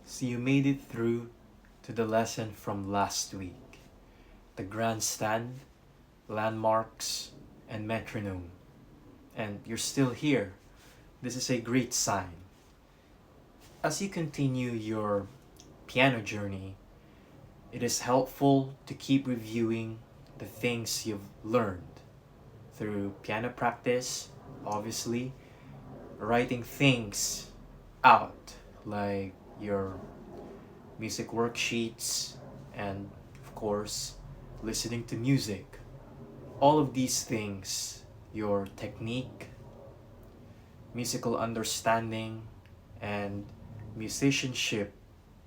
So you made it through to the lesson from last week. The grandstand, landmarks, and metronome. And you're still here. This is a great sign. As you continue your piano journey, it is helpful to keep reviewing the things you've learned through piano practice, obviously, writing things out like your music worksheets, and of course, listening to music. All of these things, your technique, musical understanding, and musicianship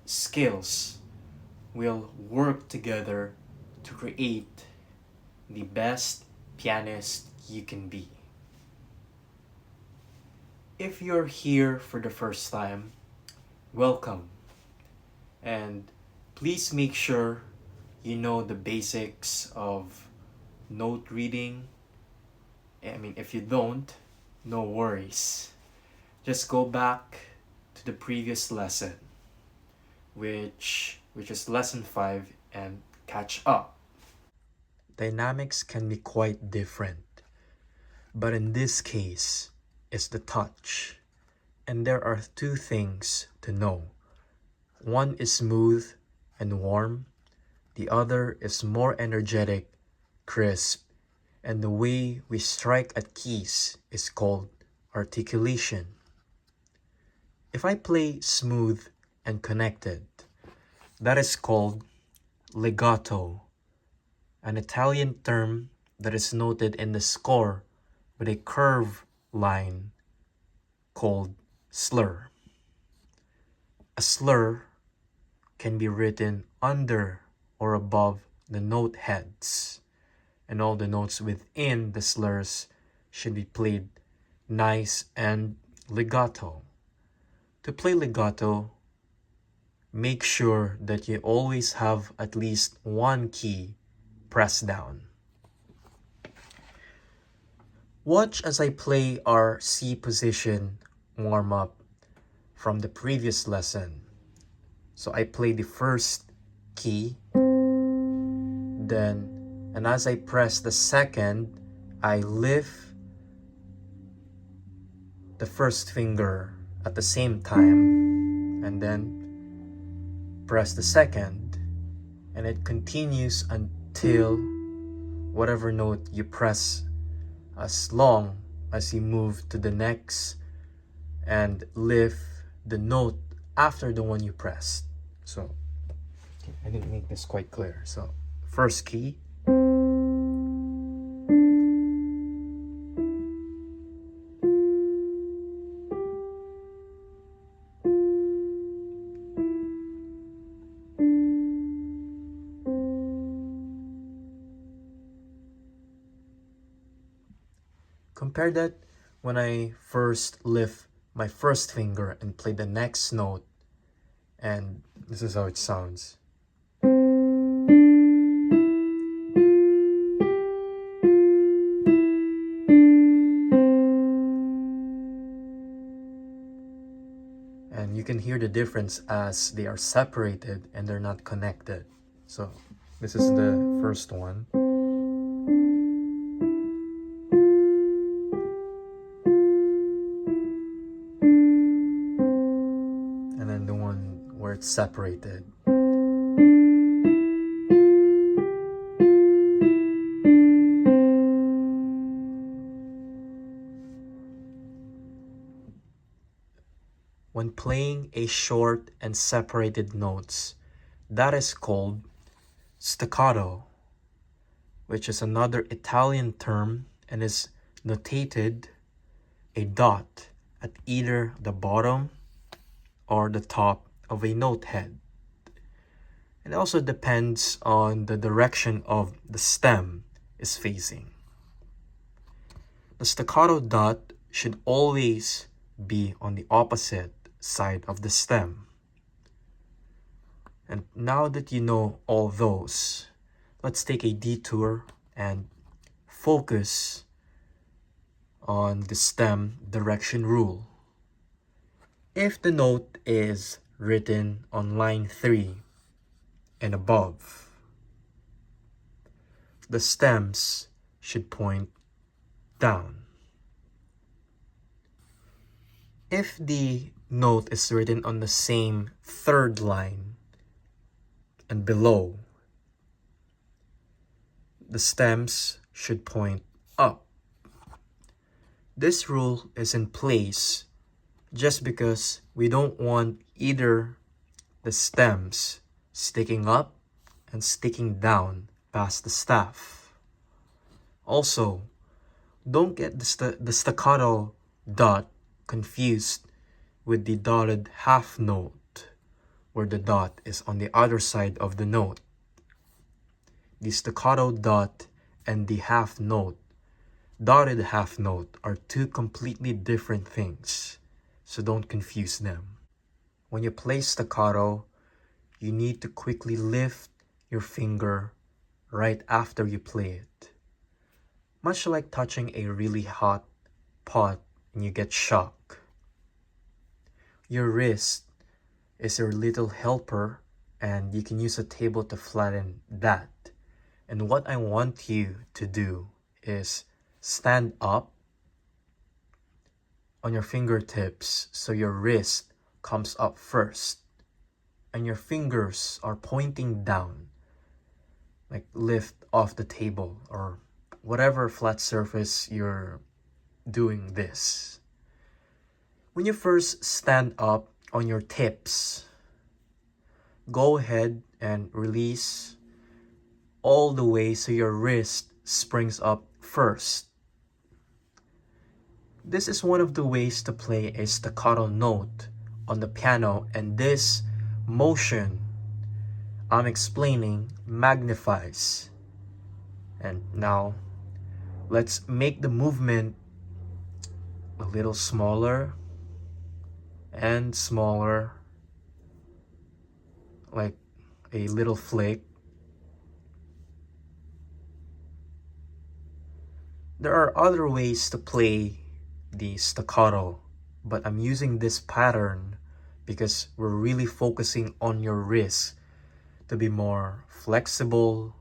skills will work together to create the best pianist you can be. If you're here for the first time, welcome. And please make sure you know the basics of note reading. If you don't, no worries. Just go back to the previous lesson, which is lesson 5, and catch up. Dynamics can be quite different, but in this case, it's the touch. And there are two things to know. One is smooth and warm, the other is more energetic, crisp, and the way we strike at keys is called articulation. If I play smooth and connected, that is called legato, an Italian term that is noted in the score with a curved line called slur. A slur can be written under or above the note heads, and all the notes within the slurs should be played nice and legato. To play legato, make sure that you always have at least one key pressed down. Watch as I play our C position warm-up from the previous lesson. So I play the first key, and as I press the second, I lift the first finger at the same time, and then press the second, and it continues until whatever note you press, as long as you move to the next and lift the note after the one you pressed. So I didn't make this quite clear. So first key, compare that when I first lift my first finger and play the next note, and this is how it sounds. And you can hear the difference as they are separated and they're not connected. So this is the first one. And then the one where it's separated. When playing a short and separated notes, that is called staccato, which is another Italian term and is notated a dot at either the bottom or the top of a note head. It also depends on the direction of the stem is facing. The staccato dot should always be on the opposite side of the stem. And now that you know all those, let's take a detour and focus on the stem direction rule. If the note is written on line 3 and above. The stems should point down. If the note is written on the same third line and below, the stems should point up. This rule is in place just because we don't want either the stems sticking up and sticking down past the staff. Also, don't get the staccato dot confused with the dotted half note, where the dot is on the other side of the note. The staccato dot and the half note, dotted half note, are two completely different things, so don't confuse them. When you play staccato, you need to quickly lift your finger right after you play it. Much like touching a really hot pot and you get shock. Your wrist is your little helper, and you can use a table to flatten that. And what I want you to do is stand up on your fingertips so your wrist comes up first and your fingers are pointing down, like lift off the table or whatever flat surface you're doing this. When you first stand up on your tips, go ahead and release all the way so your wrist springs up first. This is one of the ways to play a staccato note on the piano, and this motion I'm explaining magnifies. And now let's make the movement a little smaller and smaller, like a little flick. There are other ways to play the staccato, but I'm using this pattern because we're really focusing on your wrist to be more flexible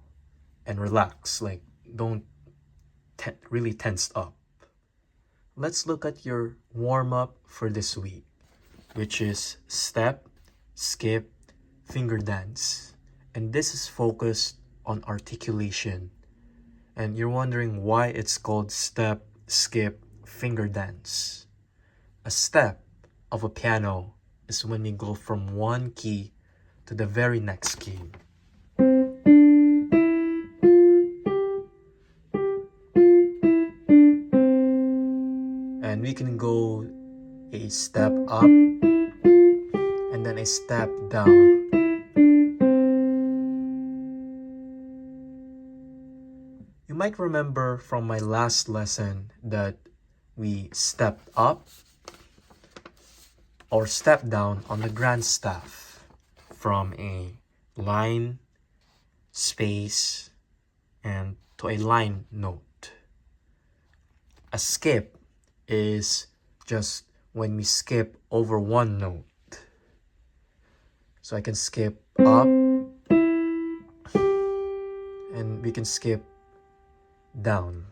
and relaxed, like don't really tense up. Let's look at your warm-up for this week, which is step, skip, finger dance. And this is focused on articulation. And you're wondering why it's called step, skip, finger dance. A step of a piano is when you go from one key to the very next key. And we can go a step up and then a step down. You might remember from my last lesson that we stepped up or stepped down on the grand staff from a line, space, and to a line note. A skip is just when we skip over one note. So I can skip up and we can skip down.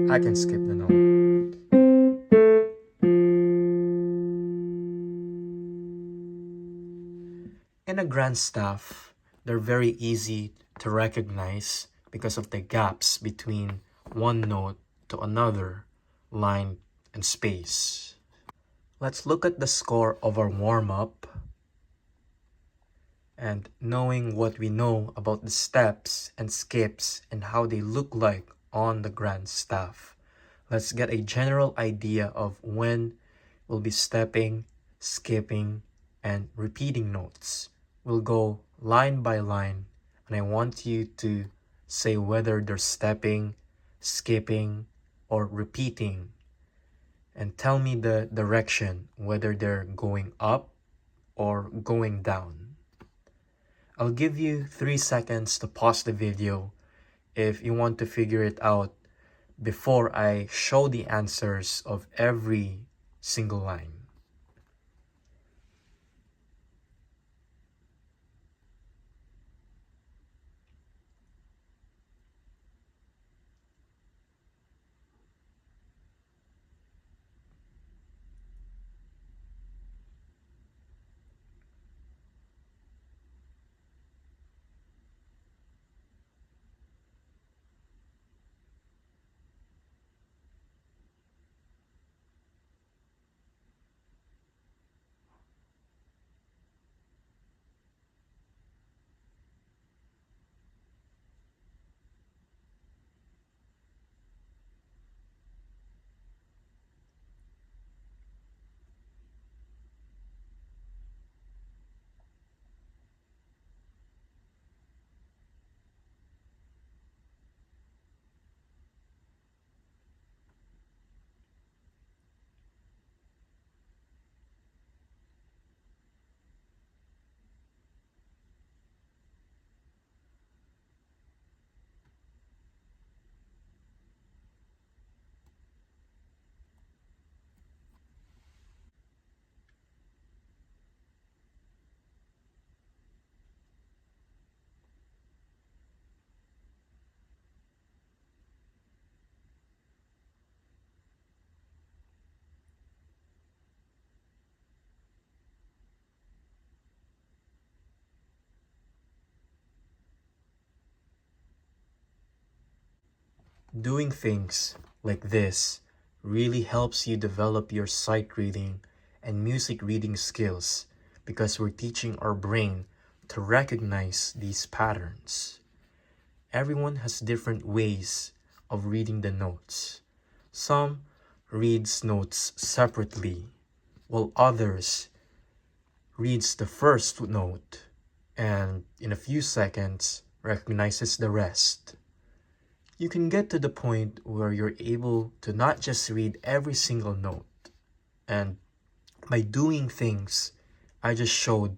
Like I can skip the note. In a grand staff, they're very easy to recognize because of the gaps between one note to another, line and space. Let's look at the score of our warm-up. And knowing what we know about the steps and skips and how they look like on the grand staff, let's get a general idea of when we'll be stepping, skipping, and repeating notes. We'll go line by line, and I want you to say whether they're stepping, skipping, or repeating. And tell me the direction, whether they're going up or going down. I'll give you 3 seconds to pause the video if you want to figure it out before I show the answers of every single line. Doing things like this really helps you develop your sight reading and music reading skills because we're teaching our brain to recognize these patterns. Everyone has different ways of reading the notes. Some reads notes separately, while others reads the first note and in a few seconds recognizes the rest. You can get to the point where you're able to not just read every single note, and by doing things I just showed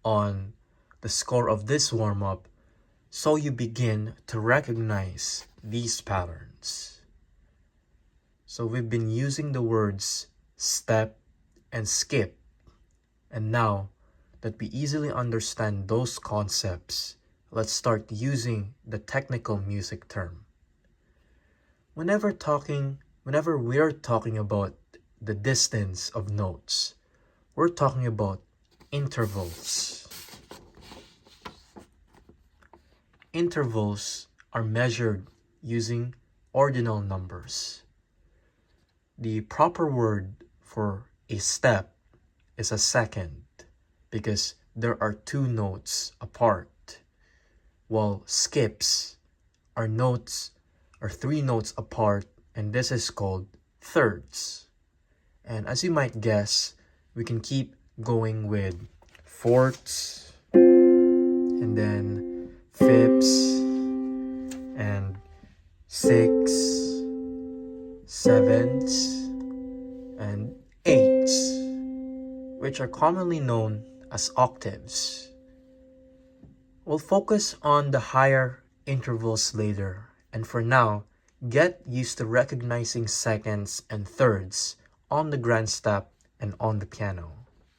on the score of this warm-up, so you begin to recognize these patterns. So we've been using the words step and skip, and now that we easily understand those concepts, let's start using the technical music term. Whenever we're talking about the distance of notes, we're talking about intervals. Intervals are measured using ordinal numbers. The proper word for a step is a second because there are two notes apart, while skips are three notes apart, and this is called thirds. And as you might guess, we can keep going with fourths, and then fifths, and sixths, sevenths, and eighths, which are commonly known as octaves. We'll focus on the higher intervals later, and for now, get used to recognizing seconds and thirds on the grand step and on the piano.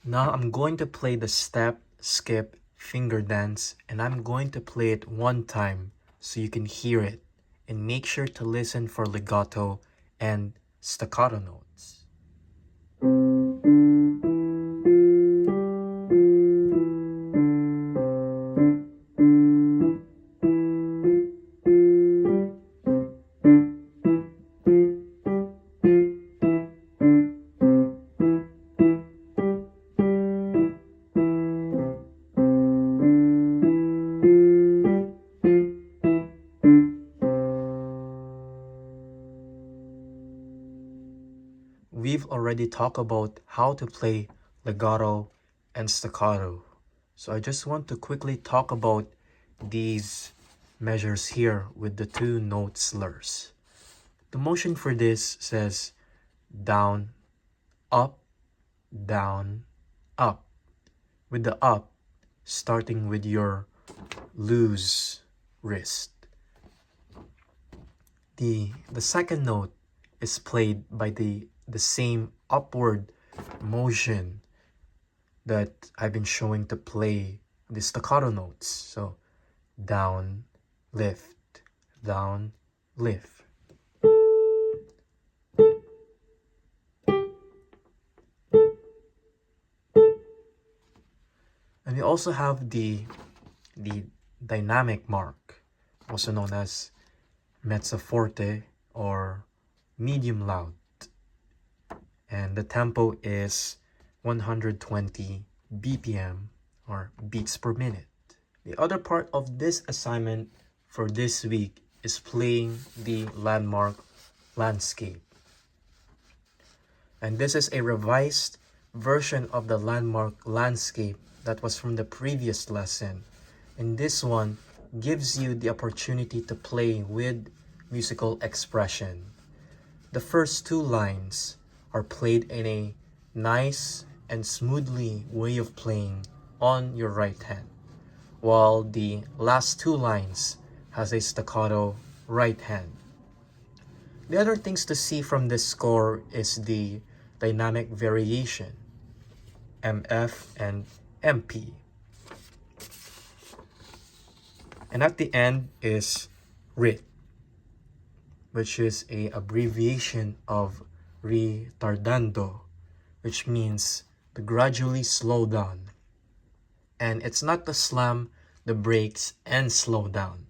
Now I'm going to play the step, skip, finger dance, and I'm going to play it one time so you can hear it, and make sure to listen for legato and staccato notes. We've already talked about how to play legato and staccato, so I just want to quickly talk about these measures here with the two note slurs. The motion for this says down, up, with the up starting with your loose wrist. The second note is played by the same upward motion that I've been showing to play the staccato notes. So down, lift, down, lift. And we also have the dynamic mark, also known as mezzo forte or medium loud. And the tempo is 120 BPM or beats per minute. The other part of this assignment for this week is playing the landmark landscape. And this is a revised version of the landmark landscape that was from the previous lesson. And this one gives you the opportunity to play with musical expression. The first two lines are played in a nice and smoothly way of playing on your right hand, while the last two lines has a staccato right hand. The other things to see from this score is the dynamic variation, MF and MP. And at the end is RIT, which is an abbreviation of ritardando, which means to gradually slow down. And it's not to slam the brakes and slow down.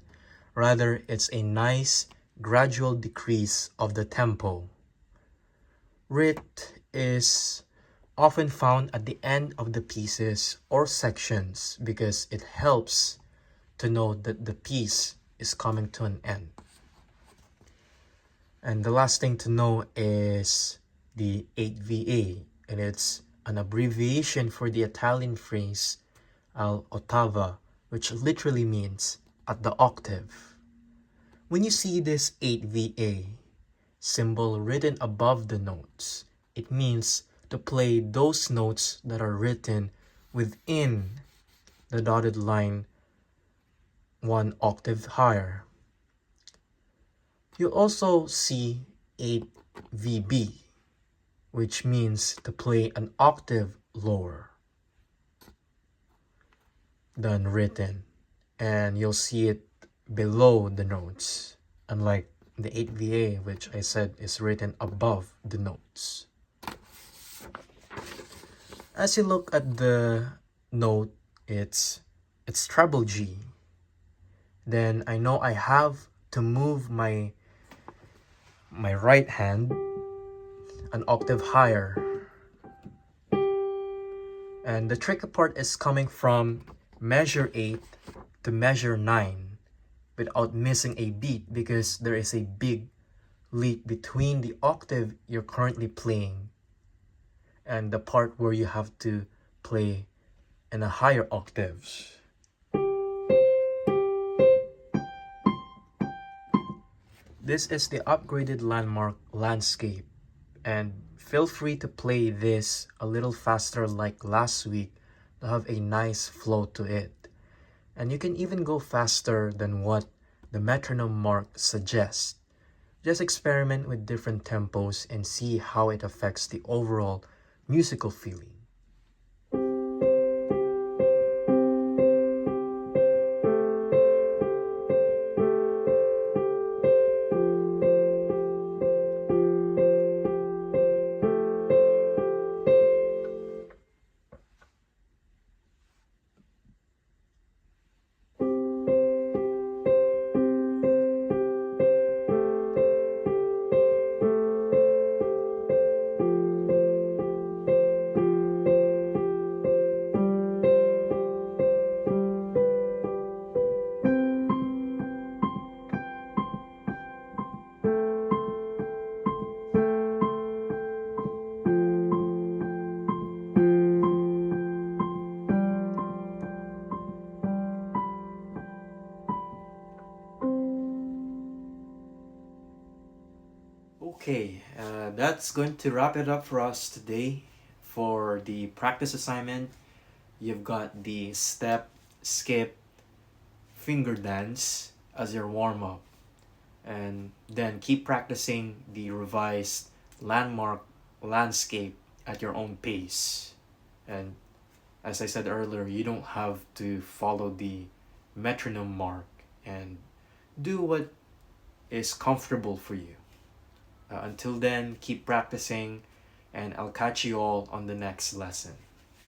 Rather, it's a nice, gradual decrease of the tempo. Rit is often found at the end of the pieces or sections because it helps to know that the piece is coming to an end. And the last thing to know is the 8VA, and it's an abbreviation for the Italian phrase al ottava, which literally means at the octave. When you see this 8VA symbol written above the notes, it means to play those notes that are written within the dotted line 1 octave higher. You'll also see 8VB, which means to play an octave lower than written, and you'll see it below the notes, unlike the 8VA, which I said is written above the notes. As you look at the note, it's treble G. Then I know I have to move my right hand an octave higher. And the tricky part is coming from measure 8 to measure 9 without missing a beat, because there is a big leap between the octave you're currently playing and the part where you have to play in a higher octaves. This is the upgraded landmark landscape, and feel free to play this a little faster like last week to have a nice flow to it. And you can even go faster than what the metronome mark suggests. Just experiment with different tempos and see how it affects the overall musical feeling. Okay, that's going to wrap it up for us today. For the practice assignment, you've got the step, skip, finger dance as your warm-up. And then keep practicing the revised landmark landscape at your own pace. And as I said earlier, you don't have to follow the metronome mark, and do what is comfortable for you. Until then, keep practicing, and I'll catch you all on the next lesson.